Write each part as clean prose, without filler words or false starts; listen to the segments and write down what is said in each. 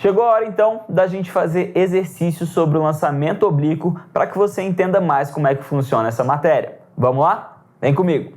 Chegou a hora então da gente fazer exercícios sobre o lançamento oblíquo para que você entenda mais como é que funciona essa matéria. Vamos lá? Vem comigo!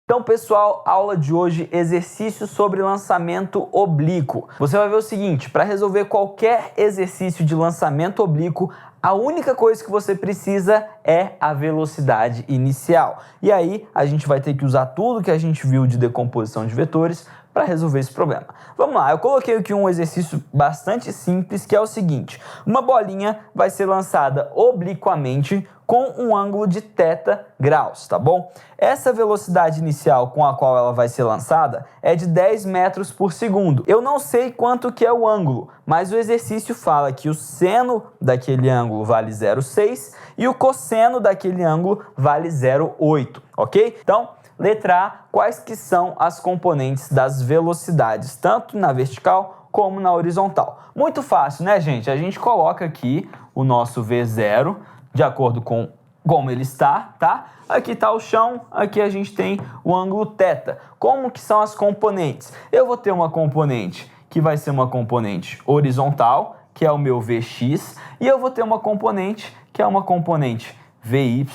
Então, pessoal, aula de hoje, exercício sobre lançamento oblíquo. Você vai ver o seguinte, para resolver qualquer exercício de lançamento oblíquo, a única coisa que você precisa é a velocidade inicial. E aí, a gente vai ter que usar tudo que a gente viu de decomposição de vetores para resolver esse problema. Vamos lá, eu coloquei aqui um exercício bastante simples, que é o seguinte. Uma bolinha vai ser lançada obliquamente com um ângulo de θ graus, tá bom? Essa velocidade inicial com a qual ela vai ser lançada é de 10 metros por segundo. Eu não sei quanto que é o ângulo, mas o exercício fala que o seno daquele ângulo vale 0,6 e o cosseno daquele ângulo vale 0,8, ok? Então, letra A, quais que são as componentes das velocidades, tanto na vertical como na horizontal? Muito fácil, né, gente? A gente coloca aqui o nosso V0 de acordo com como ele está, tá? Aqui está o chão, aqui a gente tem o ângulo θ. Como que são as componentes? Eu vou ter uma componente que vai ser uma componente horizontal, que é o meu Vx, e eu vou ter uma componente que é uma componente Vy,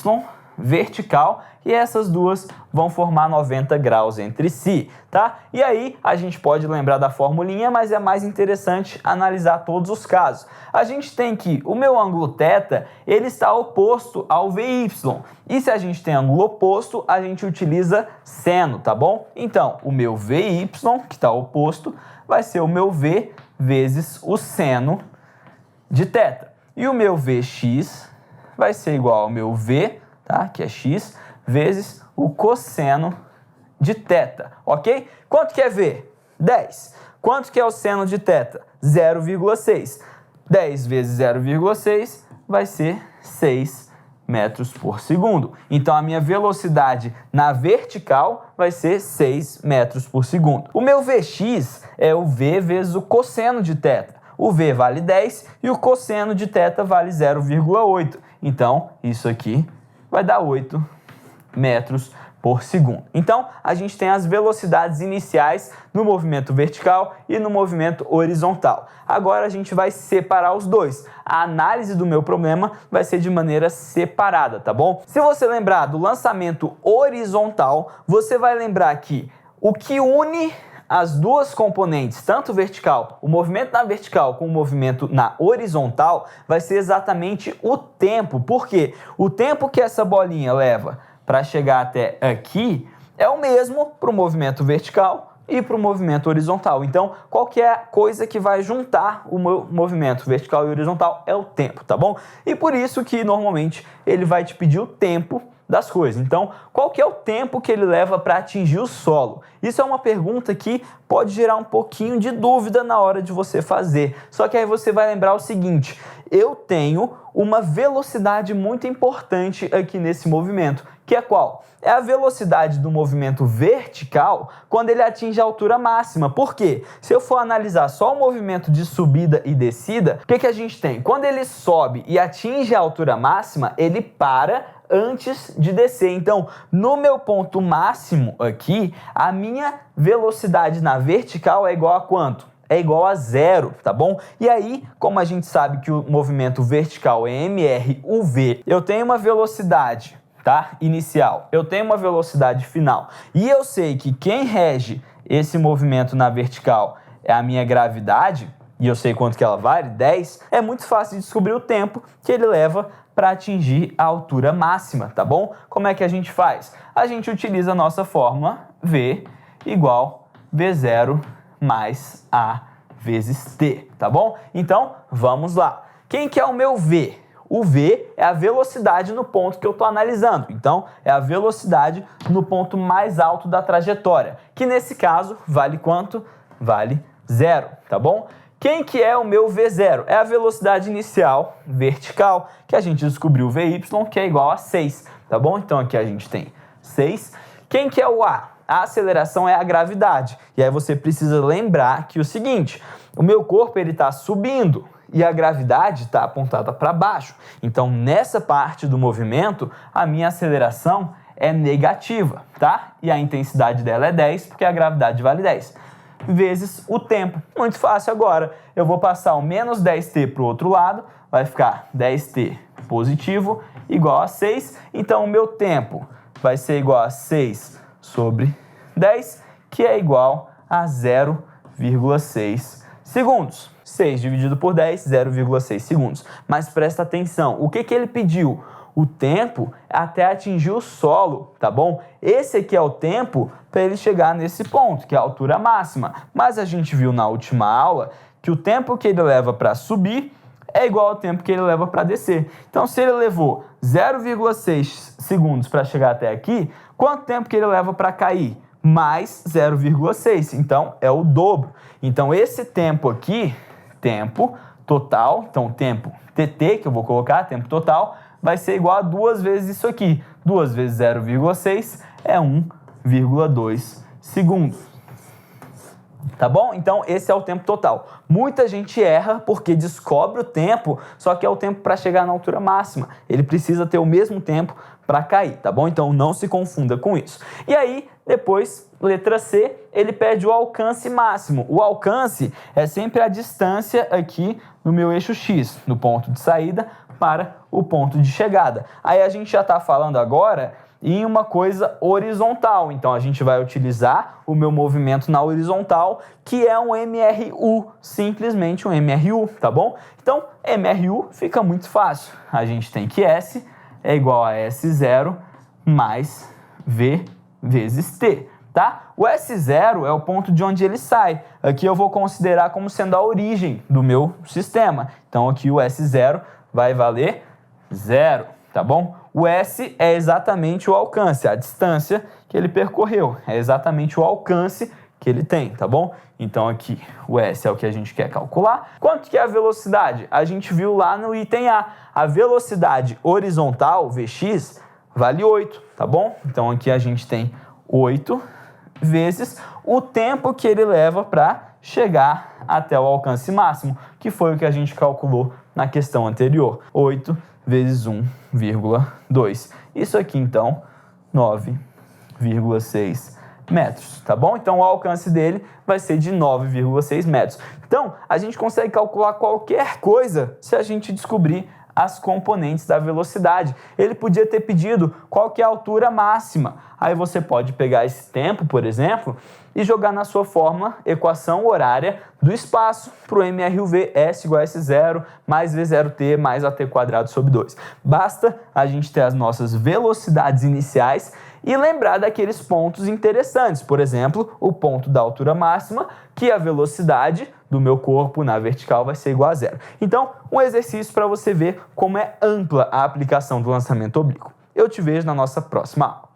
vertical, e essas duas vão formar 90 graus entre si, tá? E aí a gente pode lembrar da formulinha, mas é mais interessante analisar todos os casos. A gente tem que o meu ângulo θ, ele está oposto ao Vy, e se a gente tem ângulo oposto, a gente utiliza seno, tá bom? Então, o meu Vy, que está oposto, vai ser o meu V vezes o seno de θ. E o meu Vx vai ser igual ao meu V, tá? Que é x, vezes o cosseno de θ, ok? Quanto que é V? 10. Quanto que é o seno de θ? 0,6. 10 vezes 0,6 vai ser 6 metros por segundo. Então, a minha velocidade na vertical vai ser 6 metros por segundo. O meu Vx é o V vezes o cosseno de θ. O V vale 10 e o cosseno de θ vale 0,8. Então, isso aqui vai dar 8 metros por segundo. Então, a gente tem as velocidades iniciais no movimento vertical e no movimento horizontal. Agora, a gente vai separar os dois. A análise do meu problema vai ser de maneira separada, tá bom? Se você lembrar do lançamento horizontal, você vai lembrar que o que une as duas componentes, tanto vertical, o movimento na vertical com o movimento na horizontal, vai ser exatamente o tempo. Por quê? O tempo que essa bolinha leva para chegar até aqui é o mesmo para o movimento vertical e para o movimento horizontal. Então, qualquer coisa que vai juntar o movimento vertical e horizontal é o tempo, tá bom? E por isso que normalmente ele vai te pedir o tempo das coisas. Então, qual que é o tempo que ele leva para atingir o solo? Isso é uma pergunta que pode gerar um pouquinho de dúvida na hora de você fazer. Só que aí você vai lembrar o seguinte, eu tenho uma velocidade muito importante aqui nesse movimento, que é qual? É a velocidade do movimento vertical quando ele atinge a altura máxima. Por quê? Se eu for analisar só o movimento de subida e descida, o que a gente tem? Quando ele sobe e atinge a altura máxima, ele para antes de descer. Então, no meu ponto máximo aqui, a minha velocidade na vertical é igual a quanto? É igual a 0, tá bom? E aí, como a gente sabe que o movimento vertical é mr/v, eu tenho uma velocidade, tá? Inicial. Eu tenho uma velocidade final. E eu sei que quem rege esse movimento na vertical é a minha gravidade, e eu sei quanto que ela vale, 10, é muito fácil de descobrir o tempo que ele leva para atingir a altura máxima, tá bom? Como é que a gente faz? A gente utiliza a nossa fórmula V igual V0 mais A vezes T, tá bom? Então, vamos lá. Quem que é o meu V? O V é a velocidade no ponto que eu estou analisando. Então, é a velocidade no ponto mais alto da trajetória, que nesse caso vale quanto? Vale 0, tá bom? Quem que é o meu V0? É a velocidade inicial vertical, que a gente descobriu Vy, que é igual a 6, tá bom? Então aqui a gente tem 6. Quem que é o A? A aceleração é a gravidade. E aí você precisa lembrar que o seguinte, o meu corpo ele está subindo e a gravidade está apontada para baixo. Então, nessa parte do movimento, a minha aceleração é negativa, tá? E a intensidade dela é 10, porque a gravidade vale 10, vezes o tempo. Muito fácil agora. Eu vou passar o menos 10t para o outro lado, vai ficar 10t positivo igual a 6. Então, o meu tempo vai ser igual a 6 sobre 10, que é igual a 0,6 segundos. 6 dividido por 10, 0,6 segundos. Mas presta atenção, o que ele pediu? O tempo até atingir o solo, tá bom? Esse aqui é o tempo para ele chegar nesse ponto, que é a altura máxima. Mas a gente viu na última aula que o tempo que ele leva para subir é igual ao tempo que ele leva para descer. Então, se ele levou 0,6 segundos para chegar até aqui, quanto tempo que ele leva para cair? Mais 0,6. Então, é o dobro. Então, esse tempo aqui, tempo total, então tempo TT, que eu vou colocar, tempo total, vai ser igual a 2 vezes isso aqui. 2 vezes 0,6 é 1,2 segundos. Tá bom? Então, esse é o tempo total. Muita gente erra porque descobre o tempo, só que é o tempo para chegar na altura máxima. Ele precisa ter o mesmo tempo para cair, tá bom? Então, não se confunda com isso. E aí, depois, letra C, ele pede o alcance máximo. O alcance é sempre a distância aqui no meu eixo X, no ponto de saída para o ponto de chegada. Aí a gente já está falando agora em uma coisa horizontal. Então, a gente vai utilizar o meu movimento na horizontal, que é um MRU, simplesmente um MRU, tá bom? Então, MRU fica muito fácil. A gente tem que S é igual a S0 mais V vezes T, tá? O S0 é o ponto de onde ele sai. Aqui eu vou considerar como sendo a origem do meu sistema. Então, aqui o S0 vai valer 0, tá bom? O S é exatamente o alcance, a distância que ele percorreu. É exatamente o alcance que ele tem, tá bom? Então aqui o S é o que a gente quer calcular. Quanto que é a velocidade? A gente viu lá no item A. A velocidade horizontal, Vx, vale 8, tá bom? Então aqui a gente tem 8 vezes o tempo que ele leva para chegar até o alcance máximo, que foi o que a gente calculou na questão anterior. 8 vezes 1,2. Isso aqui, então, 9,6 metros, tá bom? Então, o alcance dele vai ser de 9,6 metros. Então, a gente consegue calcular qualquer coisa se a gente descobrir as componentes da velocidade. Ele podia ter pedido qual que é a altura máxima. Aí você pode pegar esse tempo, por exemplo, e jogar na sua fórmula equação horária do espaço para o MRUV, S igual a S0 mais V0T mais AT quadrado sobre 2. Basta a gente ter as nossas velocidades iniciais e lembrar daqueles pontos interessantes. Por exemplo, o ponto da altura máxima, que a velocidade do meu corpo na vertical vai ser igual a 0. Então, um exercício para você ver como é ampla a aplicação do lançamento oblíquo. Eu te vejo na nossa próxima aula.